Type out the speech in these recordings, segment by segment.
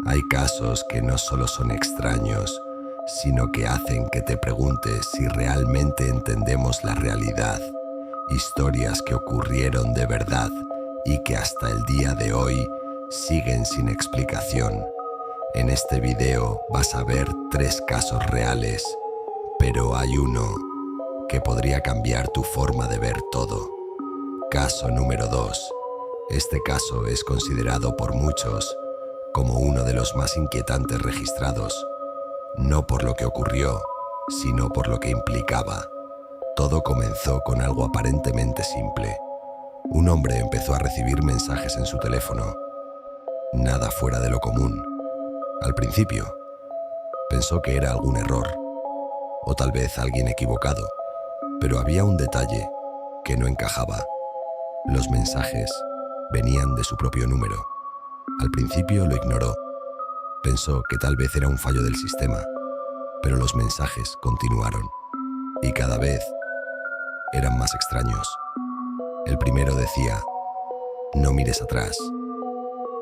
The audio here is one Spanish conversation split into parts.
Hay casos que no solo son extraños, sino que hacen que te preguntes si realmente entendemos la realidad. Historias que ocurrieron de verdad y que hasta el día de hoy siguen sin explicación. En este video vas a ver 3 casos reales, pero hay uno que podría cambiar tu forma de ver todo. Caso número 2. Este caso es considerado por muchos como uno de los más inquietantes registrados, no por lo que ocurrió, sino por lo que implicaba. Todo comenzó con algo aparentemente simple. Un hombre empezó a recibir mensajes en su teléfono. Nada fuera de lo común. Al principio, pensó que era algún error, o tal vez alguien equivocado, pero había un detalle que no encajaba. Los mensajes venían de su propio número. Al principio lo ignoró. Pensó que tal vez era un fallo del sistema, pero los mensajes continuaron, y cada vez eran más extraños. El primero decía: "No mires atrás".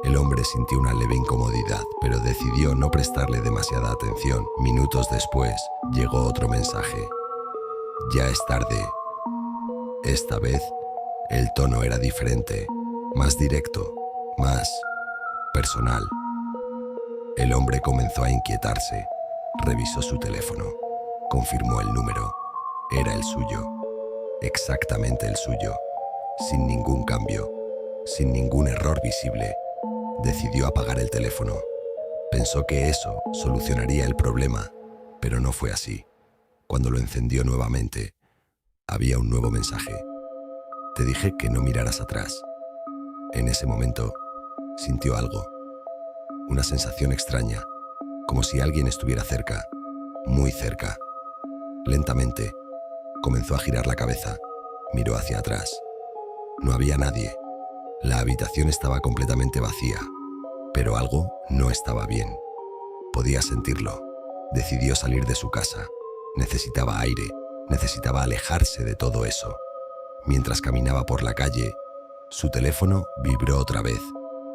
El hombre sintió una leve incomodidad, pero decidió no prestarle demasiada atención. Minutos después, llegó otro mensaje: "Ya es tarde". Esta vez, el tono era diferente, más directo, más personal. El hombre comenzó a inquietarse. Revisó su teléfono. Confirmó el número. Era el suyo. Exactamente el suyo. Sin ningún cambio. Sin ningún error visible. Decidió apagar el teléfono. Pensó que eso solucionaría el problema, pero no fue así. Cuando lo encendió nuevamente, había un nuevo mensaje. "Te dije que no miraras atrás". En ese momento, sintió algo. Una sensación extraña, como si alguien estuviera cerca, muy cerca. Lentamente, comenzó a girar la cabeza. Miró hacia atrás. No había nadie. La habitación estaba completamente vacía, pero algo no estaba bien. Podía sentirlo. Decidió salir de su casa. Necesitaba aire, necesitaba alejarse de todo eso. Mientras caminaba por la calle, su teléfono vibró otra vez.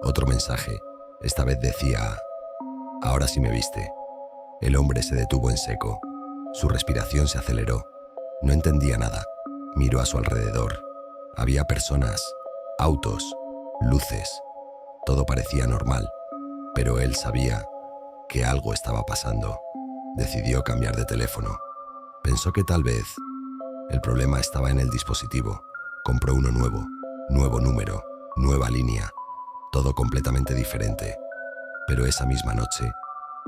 Otro mensaje. Esta vez decía: "Ahora sí me viste". El hombre se detuvo en seco. Su respiración se aceleró. No entendía nada. Miró a su alrededor. Había personas, autos, luces. Todo parecía normal, pero él sabía que algo estaba pasando. Decidió cambiar de teléfono. Pensó que tal vez el problema estaba en el dispositivo. Compró uno nuevo, nuevo número, nueva línea, todo completamente diferente. Pero esa misma noche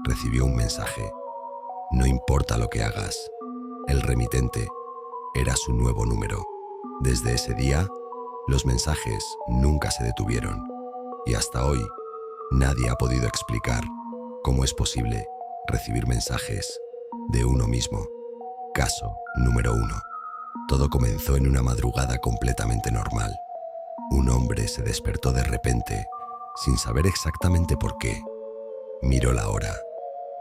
recibió un mensaje: "No importa lo que hagas". El remitente era su nuevo número. Desde ese día, los mensajes nunca se detuvieron. Y hasta hoy, nadie ha podido explicar cómo es posible recibir mensajes de uno mismo. Caso número 1. Todo comenzó en una madrugada completamente normal. Un hombre se despertó de repente, sin saber exactamente por qué. Miró la hora.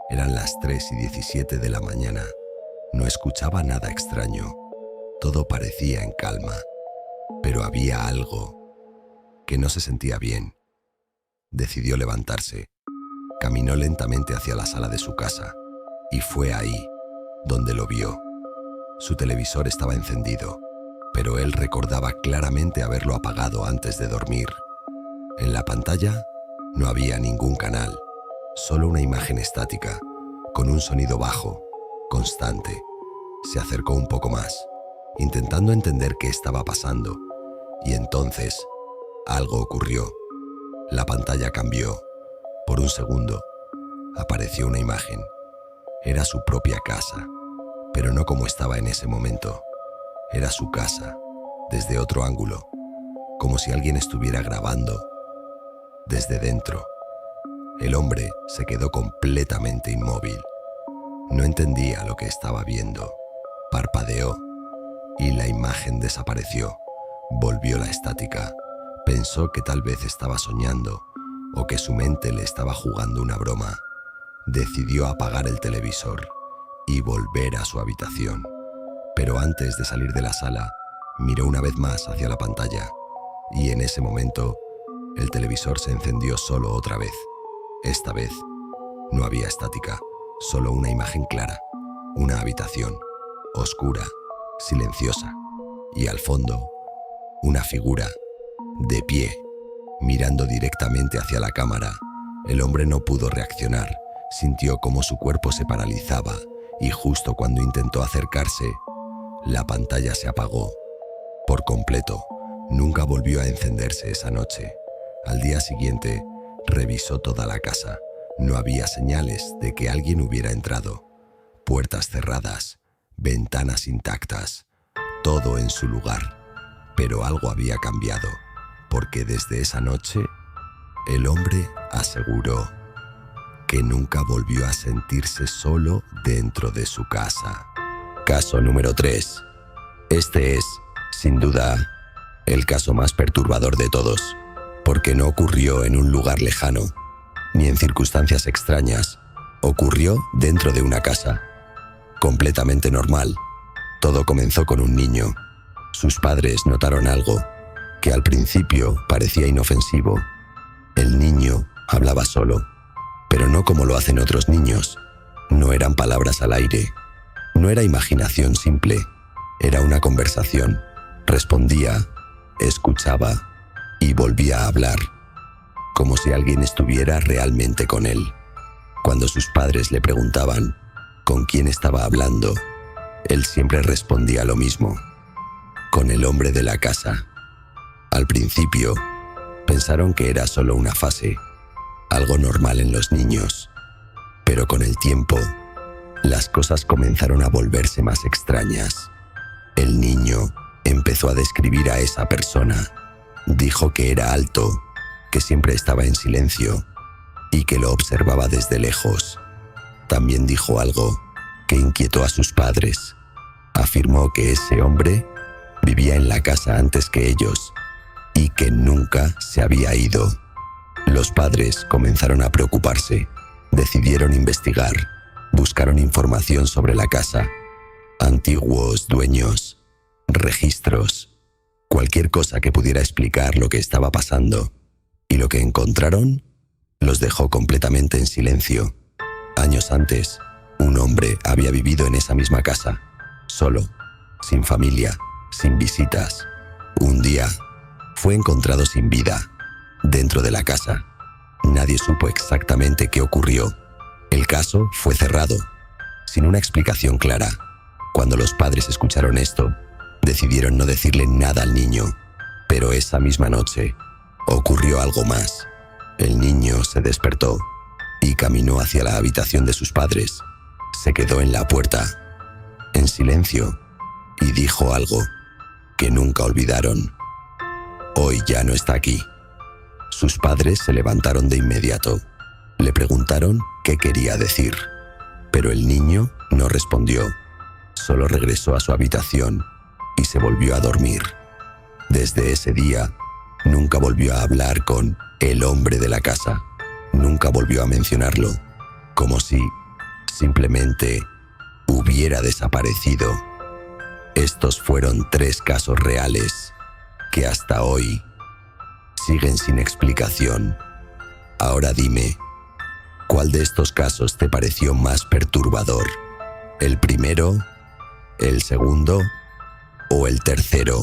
Eran las 3:17 de la mañana. No escuchaba nada extraño. Todo parecía en calma. Pero había algo que no se sentía bien. Decidió levantarse. Caminó lentamente hacia la sala de su casa. Y fue ahí donde lo vio. Su televisor estaba encendido, pero él recordaba claramente haberlo apagado antes de dormir. En la pantalla no había ningún canal, solo una imagen estática, con un sonido bajo, constante. Se acercó un poco más, intentando entender qué estaba pasando, y entonces algo ocurrió. La pantalla cambió. Por un segundo, apareció una imagen. Era su propia casa, pero no como estaba en ese momento. Era su casa, desde otro ángulo, como si alguien estuviera grabando desde dentro. El hombre se quedó completamente inmóvil. No entendía lo que estaba viendo. Parpadeó y la imagen desapareció. Volvió la estática. Pensó que tal vez estaba soñando o que su mente le estaba jugando una broma. Decidió apagar el televisor y volver a su habitación. Pero antes de salir de la sala, miró una vez más hacia la pantalla y en ese momento el televisor se encendió solo otra vez. Esta vez no había estática, solo una imagen clara, una habitación, oscura, silenciosa, y al fondo, una figura, de pie, mirando directamente hacia la cámara. El hombre no pudo reaccionar, sintió como su cuerpo se paralizaba, y justo cuando intentó acercarse, la pantalla se apagó. Por completo, nunca volvió a encenderse esa noche. Al día siguiente, revisó toda la casa. No había señales de que alguien hubiera entrado. Puertas cerradas, ventanas intactas, todo en su lugar. Pero algo había cambiado, porque desde esa noche, el hombre aseguró que nunca volvió a sentirse solo dentro de su casa. Caso número 3. Este es, sin duda, el caso más perturbador de todos, porque no ocurrió en un lugar lejano, ni en circunstancias extrañas. Ocurrió dentro de una casa, completamente normal. Todo comenzó con un niño. Sus padres notaron algo que al principio parecía inofensivo. El niño hablaba solo, pero no como lo hacen otros niños. No eran palabras al aire, no era imaginación simple, era una conversación. Respondía, escuchaba y volvía a hablar, como si alguien estuviera realmente con él. Cuando sus padres le preguntaban con quién estaba hablando, él siempre respondía lo mismo: con el hombre de la casa. Al principio, pensaron que era solo una fase, algo normal en los niños. Pero con el tiempo, las cosas comenzaron a volverse más extrañas. El niño empezó a describir a esa persona. Dijo que era alto, que siempre estaba en silencio y que lo observaba desde lejos. También dijo algo que inquietó a sus padres. Afirmó que ese hombre vivía en la casa antes que ellos y que nunca se había ido. Los padres comenzaron a preocuparse. Decidieron investigar. Buscaron información sobre la casa. Antiguos dueños, registros, cualquier cosa que pudiera explicar lo que estaba pasando. Y lo que encontraron los dejó completamente en silencio. Años antes, un hombre había vivido en esa misma casa, solo, sin familia, sin visitas. Un día, fue encontrado sin vida, dentro de la casa. Nadie supo exactamente qué ocurrió. El caso fue cerrado, sin una explicación clara. Cuando los padres escucharon esto, decidieron no decirle nada al niño. Pero esa misma noche, ocurrió algo más. El niño se despertó y caminó hacia la habitación de sus padres. Se quedó en la puerta, en silencio, y dijo algo que nunca olvidaron: hoy ya no está aquí. Sus padres se levantaron de inmediato. Le preguntaron qué quería decir, pero el niño no respondió. Solo regresó a su habitación y se volvió a dormir. Desde ese día, nunca volvió a hablar con el hombre de la casa. Nunca volvió a mencionarlo, como si simplemente hubiera desaparecido. Estos fueron 3 casos reales que hasta hoy siguen sin explicación. Ahora dime, ¿cuál de estos casos te pareció más perturbador? ¿El primero, el segundo o el tercero?